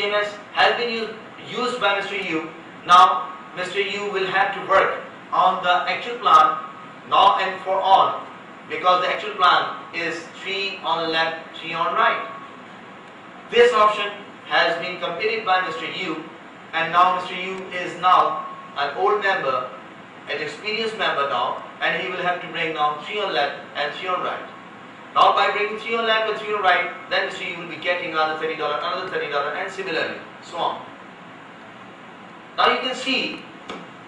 GNS has been used by Mr. U. Now Mr. U will have to work on the actual plan now and for on, because the actual plan is 3 on left, 3 on right. This option has been completed by Mr. U, and now Mr. U is now an old member, an experienced member now, and he will have to bring now 3 on left and 3 on right. Now by bringing 3 on left and 3 on right, then Mr. U will be getting another $30, another $30, and similarly, so on. Now you can see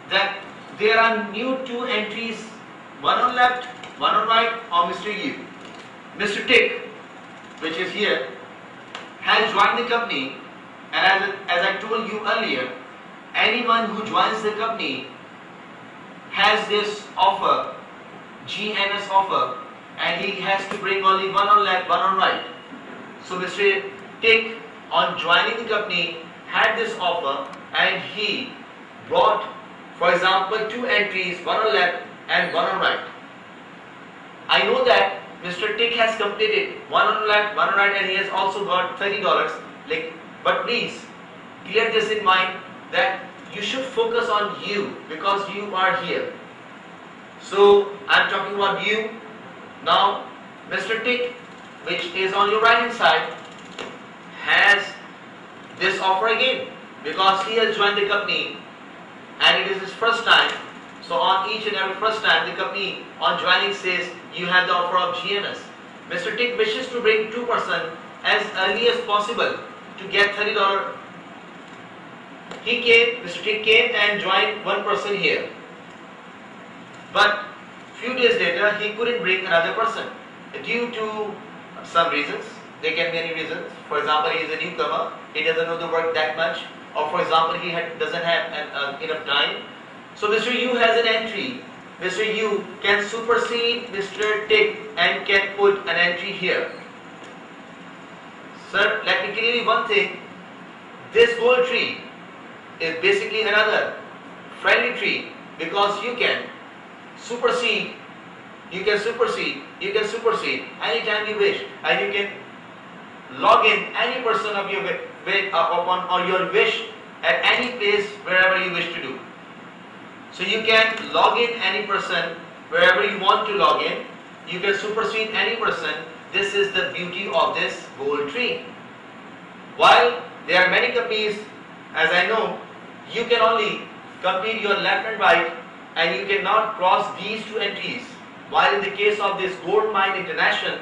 that there are new 2 entries, one on left, one on right on Mr. U. Mr. Tick, which is here, has joined the company, and as I told you earlier, anyone who joins the company has this offer, GNS offer, and he has to bring only one on left, one on right. So Mr. Tick, on joining the company, had this offer, and he brought, for example, 2 entries, one on left and one on right. I know that Mr. Tick has completed one on left, one on right, and he has also got $30. But please clear this in mind that you should focus on you, because you are here. So I am talking about you. Now Mr. Tick, which is on your right hand side, has this offer again, because he has joined the company and it is his first time. So on each and every first time, the company on joining says you have the offer of GNS. Mr. Tick wishes to bring 2% as early as possible to get $30. Mr. Tick came and joined 1% here. But few days later, he couldn't bring another person due to some reasons. There can be any reasons. For example, he is a newcomer, he doesn't know the work that much, or for example, he doesn't have enough time. So Mr. U has an entry. Mr. U can supersede Mr. Tick and can put an entry here. Sir, let me tell you one thing. This gold tree is basically another friendly tree, because you can supersede anytime you wish, and you can log in any person of your on your wish at any place wherever you wish to do. So you can log in any person wherever you want to log in. You can supersede any person. This is the beauty of this gold tree. While there are many companies, as I know, you can only complete your left and right, and you cannot cross these 2 entries. While in the case of this Gold Mine International,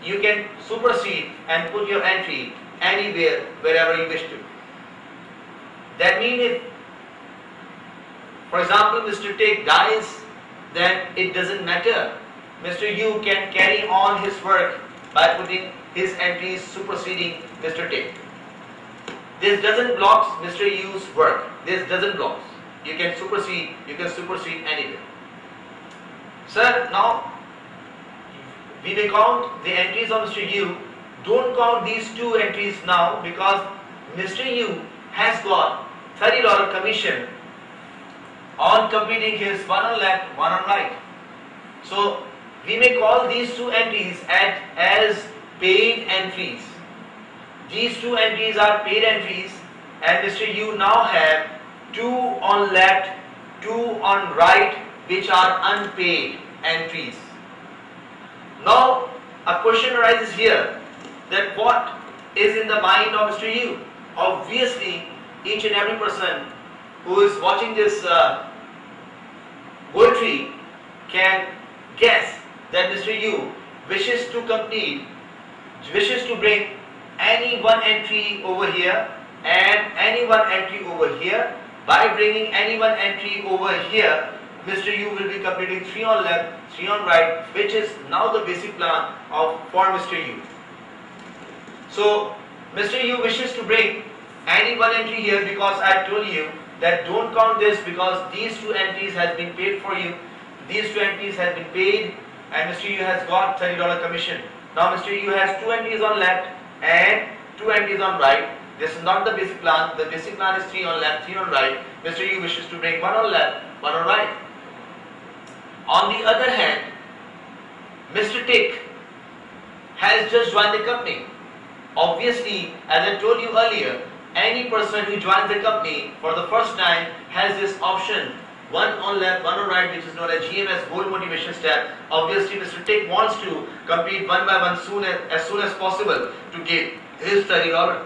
you can supersede and put your entry anywhere, wherever you wish to. That means if, for example, Mr. Tick dies, then it doesn't matter. Mr. U can carry on his work by putting his entries superseding Mr. Tick. This doesn't block Mr. U's work. This doesn't block. You can supersede anywhere. Sir, now we will count the entries of Mr. U. Don't count these 2 entries now, because Mr. U has got $30 commission on completing his one on left, one on right. So we may call these 2 entries as paid entries. These 2 entries are paid entries, and Mr. U now have 2 on left, 2 on right, which are unpaid entries. Now a question arises here, that what is in the mind of Mr. U? Obviously, each and every person who is watching this gold tree can guess that Mr. U wishes to bring any one entry over here and any one entry over here. By bringing any one entry over here, Mr. U will be completing 3 on left, 3 on right, which is now the basic plan for Mr. U. So Mr. U wishes to bring any one entry here, because I told you that don't count this, because these 2 entries has been paid for you. These 2 entries has been paid, and Mr. U has got $30 commission. Now Mr. U has 2 entries on left and 2 entries on right. This is not the basic plan. The basic plan is 3 on left, 3 on right. Mr. U wishes to bring 1 on left, 1 on right. On the other hand, Mr. Tick has just joined the company. Obviously, as I told you earlier, any person who joins the company for the first time has this option, one on left, one on right, which is known as GMS, goal motivation step. Obviously, Mr. Tick wants to complete one by one as soon as possible to get his $30.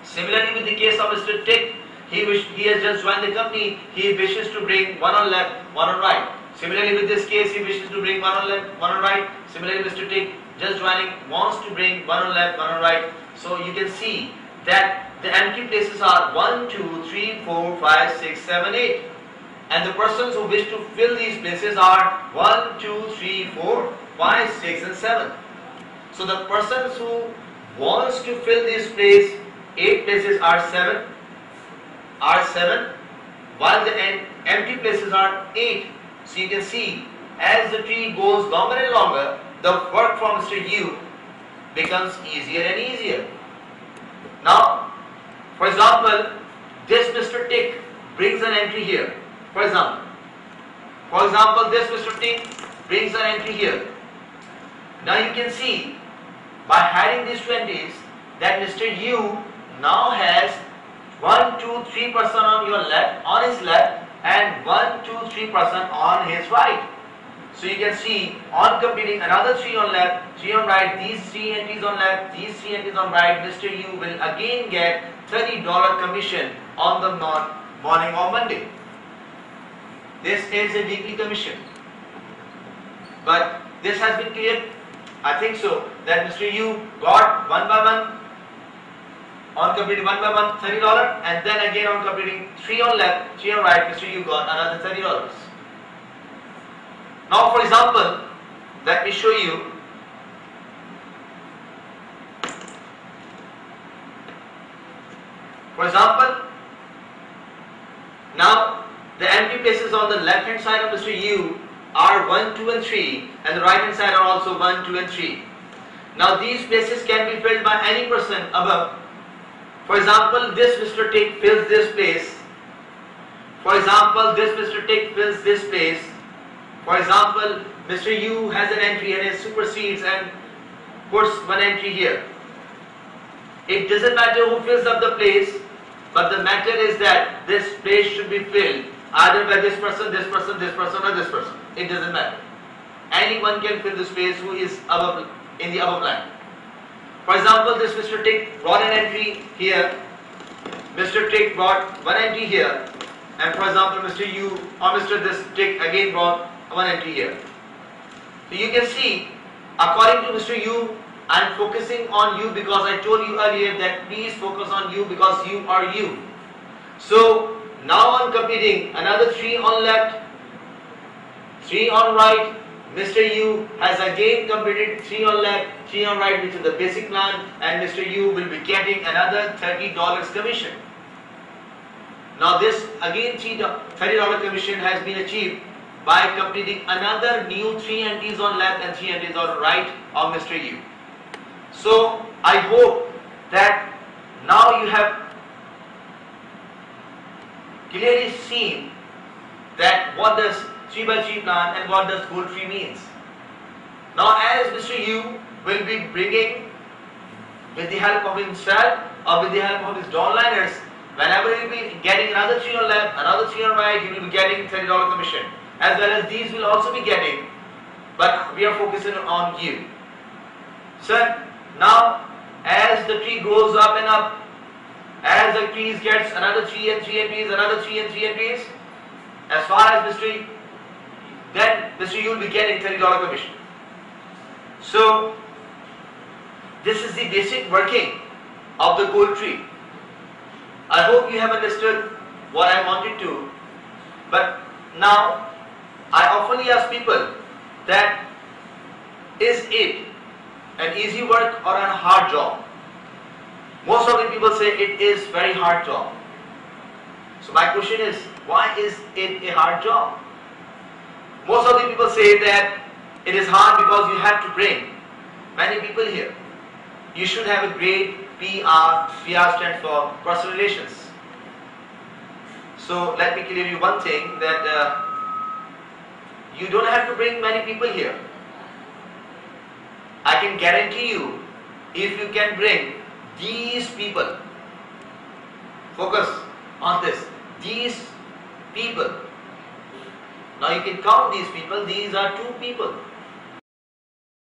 Similarly, with the case of Mr. Tick, he has just joined the company. He wishes to bring one on left, one on right. Similarly, with this case, he wishes to bring one on left, one on right. Similarly, Mr. Tick just joining wants to bring one on left, one on right. So you can see that the empty places are 1, 2, 3, 4, 5, 6, 7, 8. And the persons who wish to fill these places are 1, 2, 3, 4, 5, 6 and 7. So the persons who wants to fill this place, 8 places are 7, while the empty places are 8. So you can see as the tree goes longer and longer, the work for Mr. U becomes easier and easier. Now, for example, this Mr. Tick brings an entry here. For example, this Mr. Tick brings an entry here. Now you can see by hiding these 20s that Mr. U now has 1, 2, 3 person on his left and 1, 2, 3 person on his right. So you can see on completing another 3 on left, 3 on right, these 3 entries on left, these 3 entries on right, Mr. U will again get $30 commission on the morning of Monday. This is a weekly commission. But this has been clear, I think so, that Mr. U got one by one, on completing one by one $30, and then again on completing 3 on left, 3 on right, Mr. U got another $30. Now for example, let me show you. For example, now the empty places on the left hand side of Mr. U are 1, 2 and 3, and the right hand side are also 1, 2 and 3. Now these places can be filled by any person above. For example, this Mr. Tick fills this place. For example, this Mr. Tick fills this place. For example, Mr. U has an entry and it supersedes and puts one entry here. It doesn't matter who fills up the place, but the matter is that this place should be filled either by this person, this person, this person or this person. It doesn't matter. Anyone can fill the space who is above, in the above line. For example, this Mr. Tick brought an entry here. Mr. Tick brought one entry here. And for example, Mr. U or Mr. This Tick again brought one entry here. So you can see, according to Mr. U, I am focusing on you because I told you earlier that please focus on you because you are you. So now on completing another 3 on left, 3 on right, Mr. U has again completed 3 on left, 3 on right, which is the basic plan, and Mr. U will be getting another $30 commission. Now this again $30 commission has been achieved by completing another new 3 entries on left and 3 entries on right of Mr. U. So I hope that now you have clearly seen that what does 3 by 3 plan and what does goal tree means. Now as Mr. U will be bringing, with the help of himself or with the help of his downliners, whenever he will be getting another 3 on left, another 3 on right, he will be getting $30 commission. As well as these will also be getting, but we are focusing on you. So now as the tree grows up and up, as the trees gets another 3 and 3 entries, another 3 and 3 entries, as far as Mr. U, then Mr. U will be getting $30 commission. So this is the basic working of the goal tree. I hope you have understood what I wanted to, but now I often ask people that is it an easy work or a hard job? Most of the people say it is very hard job. So my question is, why is it a hard job? Most of the people say that it is hard because you have to bring many people here. You should have a great PR. PR stands for personal relations. So let me clear you one thing, that you don't have to bring many people here. I can guarantee you, if you can bring these people Focus on this. These people. Now you can count these people. These are 2 people.